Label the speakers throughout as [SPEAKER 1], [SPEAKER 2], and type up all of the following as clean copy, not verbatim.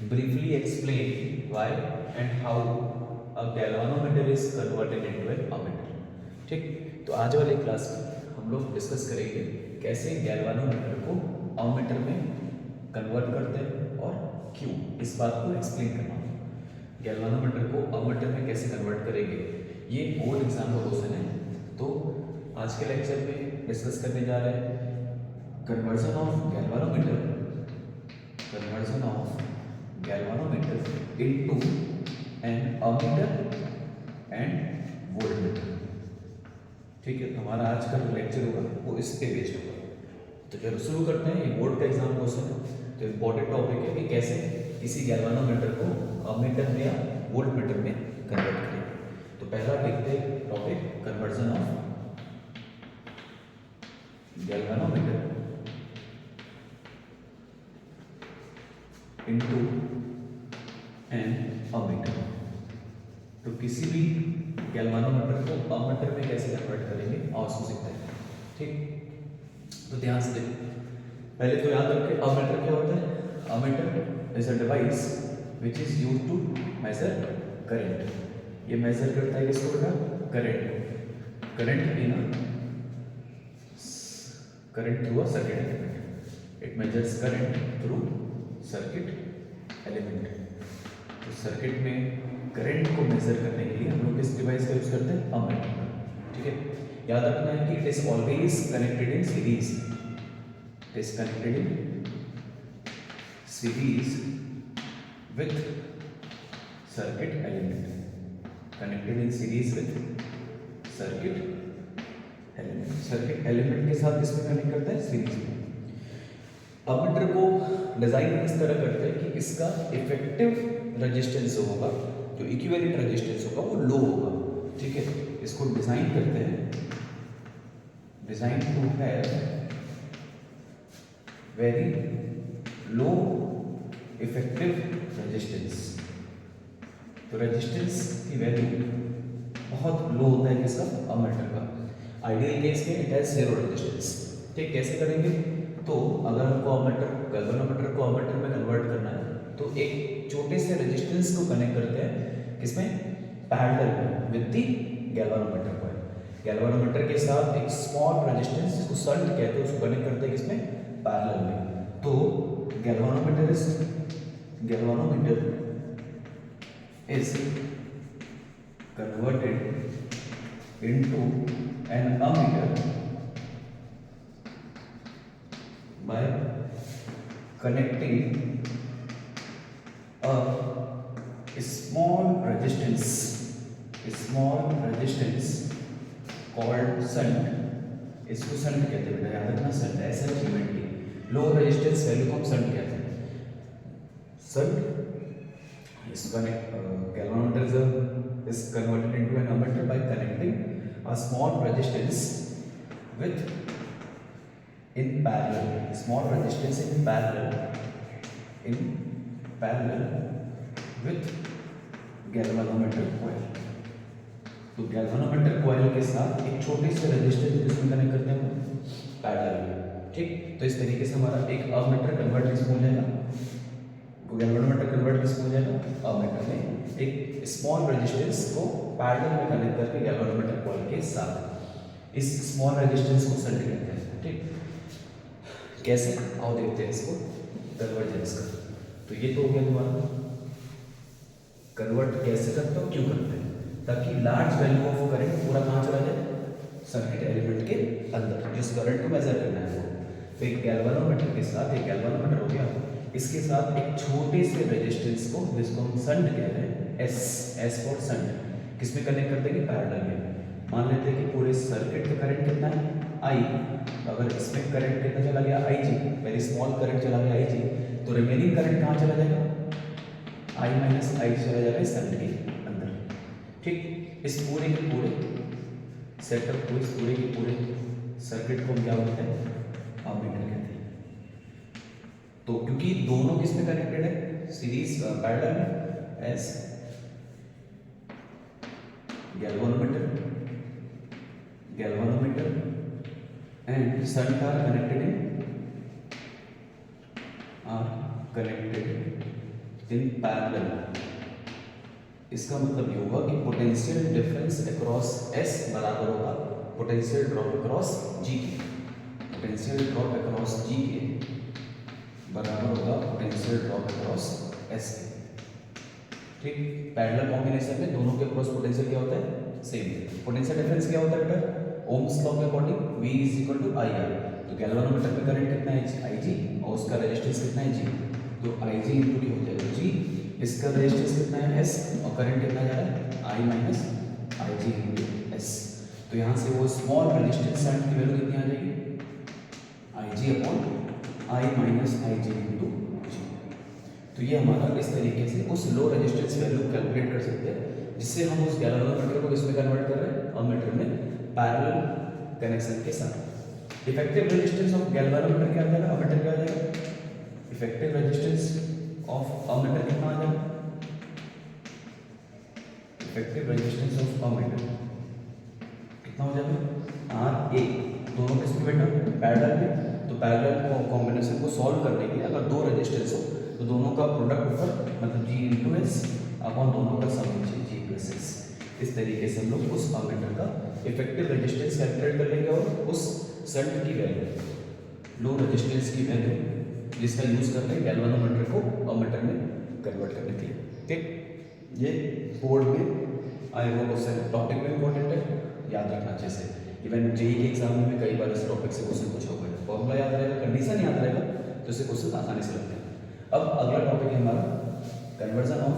[SPEAKER 1] briefly explain why and how a galvanometer is converted into an ammeter. ठीक, तो आज वाले क्लास में हम लोग डिस्कस करेंगे कैसे गैल्वानोमीटर को अमीटर में कन्वर्ट करते हैं और क्यों, इस बात को एक्सप्लेन करना। गैल्वानोमीटर को अमीटर में कैसे कन्वर्ट करेंगे, ये बोर्ड एग्जाम का क्वेश्चन है। तो आज के लेक्चर में डिस्कस करने जा रहे हैं conversion of galvanometer into an ammeter and voltmeter। ठीक है, तो हमारा आज का जो लेक्चर होगा वो इस पे बेस्ड होगा। तो चलो शुरू करते हैं। ये बोर्ड का एग्जाम क्वेश्चन है, तो इम्पोर्टेंट टॉपिक है कि कैसे किसी गैल्वानोमीटर को अमीटर में या वोल्टमीटर में कन्वर्ट करें। तो पहला देखते हैं topic conversion of galvanometer into an ammeter. तो किसी भी गैल्वानोमीटर को अमीटर में कैसे कन्वर्ट करेंगे और उसको सीखते हैं। ठीक, तो ध्यान से देखो। पहले तो याद रखें अमीटर क्या होता है। Ammeter is a device which is used to measure current. ये मेजर करता है किसको बेटा, current through a circuit element. It measures current through circuit element. तो सर्किट में करंट को मेजर करने के लिए हम लोग किस डिवाइस का यूज करते हैं, अमीटर। ठीक है, याद रखना है कि it is always connected in series. It is connected in series with circuit element. Connected in series with circuit element. Circuit element के साथ किसमें कनेक्ट करता है, सीरीज में। अमीटर को डिजाइन इस तरह करते हैं कि इसका इफेक्टिव रेजिस्टेंस जो होगा, जो इक्विवेलेंट रेजिस्टेंस होगा वो लो होगा। ठीक है, इसको डिजाइन करते हैं, design to have very low effective resistance. तो रेजिस्टेंस की वैल्यू बहुत लो होता है किसका, अमीटर का। आइडियल केस में इट हैज जीरो रेजिस्टेंस। ठीक, कैसे करेंगे, तो अगर हमको गैल्वानोमीटर को अमीटर में कन्वर्ट करना है तो एक छोटे से रेजिस्टेंस को कनेक्ट करते हैं किसमें, पैरेलल में with the galvanometer coil. Galvanometer के साथ एक स्मॉल रेजिस्टेंस जिसको शंट कहते हैं उसको कनेक्ट करते हैं किसमें, पैरेलल में। तो galvanometer is converted into an ammeter by connecting a small resistance called shunt। इसको शंट कहते हैं बेटा, याद रखना, शंट SHUNT। लो रेजिस्टेंस वैल्यू को हम शंट कहते हैं। Shunt is galvanometer is converted into an ammeter by connecting a small resistance with in parallel, small resistance in parallel with galvanometer coil। तो galvanometer coil के साथ एक छोटे से रेजिस्टेंस इसमें कनेक्ट करते हैं पैरेलल में। ठीक, तो इस तरीके से हमारा एक अमीटर कन्वर्ट किसमें हो जाएगा, गैल्वानोमीटर कन्वर्ट किसमें हो जाएगा, अमीटर में एक स्मॉल रेजिस्टेंस को पैरेलल में कनेक्ट करके गैल्वानोमीटर कॉइल के साथ। इस स्मॉल रेजिस्टेंस को शंट कहते हैं। ठीक, कैसे आओ देखते हैं इसको, कन्वर्जेंस का। तो ये तो हो गया तुम्हारा कन्वर्ट कैसे करते हो, क्यों करते हैं, ताकि लार्ज वैल्यू ऑफ करंट पूरा कहाँ चला जाए, सर्किट एलिमेंट के अंदर जिस करंट को मेजर करना है वो। तो एक गैल्वानोमीटर के साथ, एक गैल्वानोमीटर हो गया, इसके साथ एक छोटे से रेजिस्टेंस को जिसको हम शंट कहते हैं, एस फॉर शंट, किसमें कनेक्ट कर देंगे, पैरेलल में। मान लेते हैं कि पूरे सर्किट का करंट कितना है, I। अगर इसमें करंट कितना चला गया, IG, वेरी स्मॉल करंट चला गया IG, तो रिमेनिंग करंट कहाँ चला जाएगा, I माइनस I चला जाएगा इस शंट के अंदर। ठीक, इस पूरे के पूरे सेटअप को, इस पूरे के पूरे सर्किट को हम क्या बोलते हैं, अमीटर कहते हैं। तो क्योंकि दोनों किस में कनेक्टेड है, सीरीज पैरेलल में, S galvanometer and shunt are connected in parallel, इसका मतलब ये होगा कि पोटेंशियल डिफरेंस अक्रॉस एस बराबर होगा पोटेंशियल ड्रॉप अक्रॉस जी के, पोटेंशियल ड्रॉप अक्रॉस जी के बराबर होगा पोटेंशियल ड्रॉप अक्रॉस एस के। ठीक, पैरेलल कॉम्बिनेशन में दोनों के क्रॉस पोटेंशियल क्या होता है, सेम। पोटेंशियल डिफरेंस क्या होता है बेटा, ओम्स लॉ के according V is equal to I R. तो गैल्वेनोमीटर में करंट कितना है, आई जी, और उसका रेजिस्टेंस कितना है जी, तो आई जी इंटू क्या हो जाएगा जी, इसका रेजिस्टेंस कितना है एस, और करंट कितना जा रहा है I minus I G into S. तो यहाँ से वो स्मॉल रेजिस्टेंस करंट की वैल्यू कितनी आ जाएगी, I G upon I minus I G into G. तो ये हमारा इस तरीके से उस लो रेजिस्टेंस वैल्यू कैलकुलेट कर सकते हैं, जिससे हम उस गैल्वेनोमीटर को किसमें कन्वर्ट कर रहे हैं, अमीटर में पैरेलल कनेक्शन के साथ। इफेक्टिव रेजिस्टेंस ऑफ गैल्वेनोमीटर क्या आ जाएगा, अमीटर क्या आ जाएगा, इफेक्टिव रेजिस्टेंस ऑफ अमीटर कितना आ जाएगा, इफेक्टिव रेजिस्टेंस ऑफ अमीटर कितना हो जाएगा आर ए। दोनों किसमें बेटा, पैरेलल में। तो पैरेलल कॉम्बिनेशन को सॉल्व करने के लिए अगर दो रेजिस्टेंस हो तो दोनों का प्रोडक्ट ऊपर मतलब जी इंटू एस अपॉन दोनों का सम नीचे जी प्लस एस। इस तरीके से हम लोग उस अमीटर का इफेक्टिव रेजिस्टेंस कैलकुलेट कर लेंगे और उस शंट की वैल्यू, लो रेजिस्टेंस की वैल्यू जिसका यूज करते हैं गैल्वेनोमीटर को अमीटर में कन्वर्ट करने के लिए। ठीक, ये बोर्ड में आए हुआ क्वेश्चन है, टॉपिक में इंपॉर्टेंट है, याद रखना अच्छे से। इवन जेई के एग्जाम में कई बार इस टॉपिक से क्वेश्चन पूछा हुआ है, फॉर्मूला याद रहेगा, कंडीशन याद रहेगा, तो इससे क्वेश्चन आसानी से लगते हैं। अब अगला टॉपिक है हमारा conversion of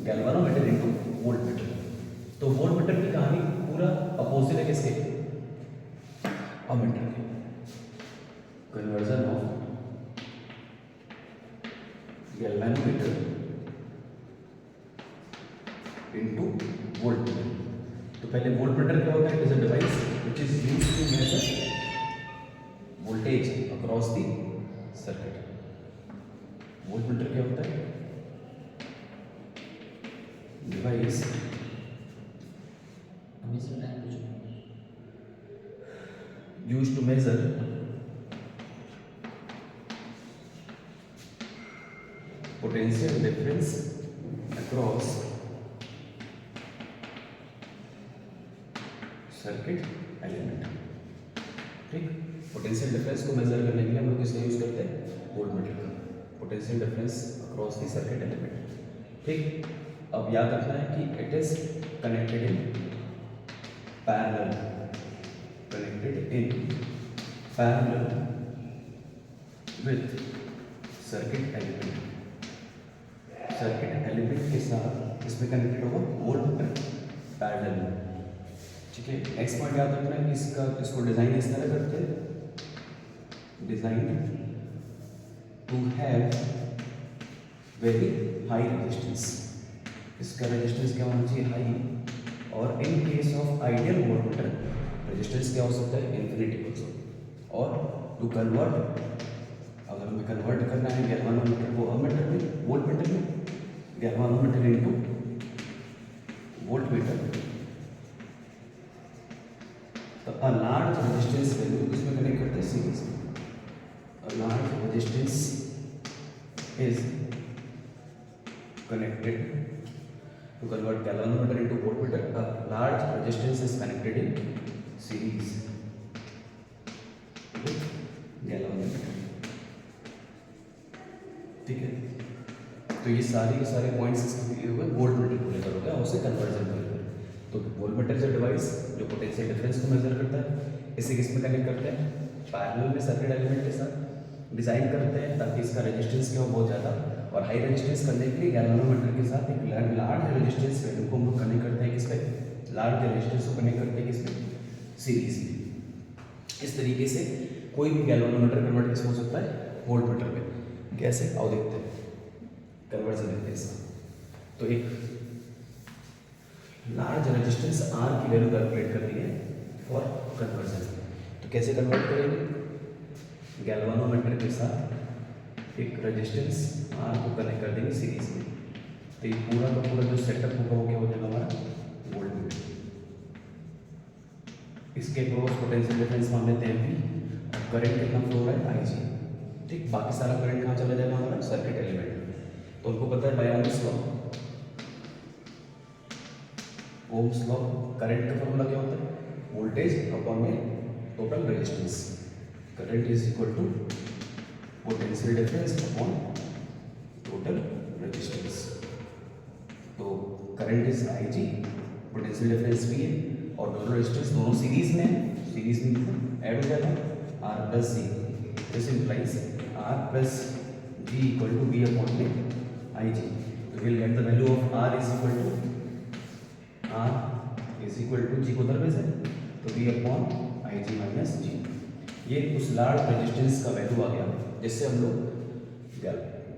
[SPEAKER 1] galvanometer into voltmeter. तो वोल्टमीटर की कहानी पूरा अपोजिट है किसके, अमीटर के। Conversion of galvanometer into voltmeter. तो पहले वोल्टमीटर क्या होता है, it is a device which is used to measure voltage across the circuit. Voltmeter क्या होता है, device used to measure potential difference across circuit element. ठीक, पोटेंशियल डिफरेंस को मेजर करने के लिए हम लोग किसका यूज करते हैं, वोल्टमीटर का, potential difference across the circuit element. ठीक, अब याद रखना है कि it is connected in parallel, connected in parallel with circuit element। Circuit element के साथ इसमें कनेक्टेड होगा वोल्टमीटर पैरेलल में। ठीक है, नेक्स्ट पॉइंट याद रखना है कि इसको डिजाइन इस तरह करते हैं, design to have very high resistance. इसका रेजिस्टेंस क्या होना चाहिए, हाई, और in case of ideal voltmeter resistance क्या हो सकता है, इन्फिनिटी ऑल्सो। और टू कन्वर्ट, अगर हमें कन्वर्ट करना है गैल्वेनोमीटर को अमीटर में, वोल्टमीटर में, गैल्वेनोमीटर इनटू वोल्टमीटर, तो अ लार्ज रेजिस्टेंस वैल्यू इसमें कनेक्ट करते हैं सीरीज में। A large resistance is connected to convert galvanometer into voltmeter. A large resistance is connected in series with galvanometer। ठीक है, तो ये सारे पॉइंट्स इसके हुए वोल्टमीटर को लेकर होता है, उसे कन्वर्जन को लेकर। तो वोल्टमीटर जो डिवाइस जो पोटेंशियल डिफरेंस को मेजर करता है, इसे किस में कनेक्ट करते हैं, पैरेलल में सर्किट एलिमेंट के साथ डिजाइन करते हैं ताकि इसका रेजिस्टेंस क्या हो बहुत ज़्यादा, और हाई रेजिस्टेंस करने के लिए गैल्वेनोमीटर के साथ एक लार्ज रेजिस्टेंस वैल्यू को हम लोग कनेक्ट करते हैं किस पे, लार्ज रेजिस्टेंस को कनेक्ट करते हैं किस पे, सीरीज में। इस तरीके से कोई भी गैल्वेनोमीटर कन्वर्ट किस हो सकता है, वोल्टमीटर में। कैसे, आओ देखते हैं, कन्वर्जन देखते हैं इसका। तो एक लार्ज रेजिस्टेंस आर की वैल्यू कैलकुलेट करनी है फॉर कन्वर्जन। तो कैसे कन्वर्ट करेंगे, गैल्वेनोमीटर के साथ एक रेजिस्टेंस आर को कनेक्ट कर देंगे सीरीज में। तो ये पूरा का पूरा जो सेटअप होगा वो क्या हो जाएगा हमारा, वोल्टमीटर। इसके क्रॉस पोटेंशियल डिफरेंस मान लेते हैं V, और करंट कितना फ्लो हो रहा है, IG। ठीक, बाकी सारा करंट कहाँ चला जाएगा हमारा, सर्किट एलिमेंट में। तो तो उनको पता है by Ohm's law, Ohm's law current का फॉर्मूला क्या होता है, वोल्टेज अपॉन में total resistance, current is equal to potential difference upon total resistance. तो current is I G, potential difference भी है और टोटल रेजिस्टेंस दोनों सीरीज में है, सीरीज में ऐड हो जाएगा R plus G, this implies R plus G equal to B upon में आई जी। तो will get the value of R is equal to G को दरवेज है तो B upon I G minus G. ये उस लार्ज रेजिस्टेंस का value आ गया जिससे हम लोग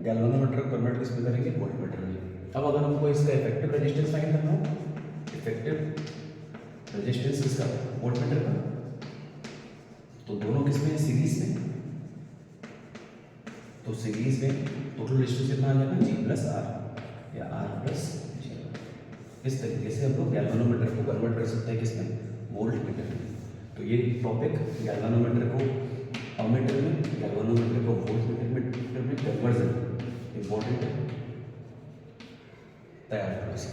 [SPEAKER 1] गैल्वेनोमीटर को कन्वर्ट किस में करेंगे, वोल्टमीटर में। अब अगर हमको इसका इफेक्टिव रेजिस्टेंस फाइंड करना हो, इफेक्टिव रेजिस्टेंस किसका, वोल्टमीटर का, तो दोनों किसमें सीरीज में, तो सीरीज में टोटल रेजिस्टेंस कितना आ जाएगा, जी प्लस आर या आर प्लस जी। इस तरीके से हम लोग गैल्वेनोमीटर को कन्वर्ट कर सकते हैं किसमें, वोल्टमीटर में। तो ये टॉपिक गैल्वेनोमीटर को अमीटर में, गैल्वेनोमीटर को वोल्टमीटर में कन्वर्जन इंपॉर्टेंट है, तैयार करो इसे।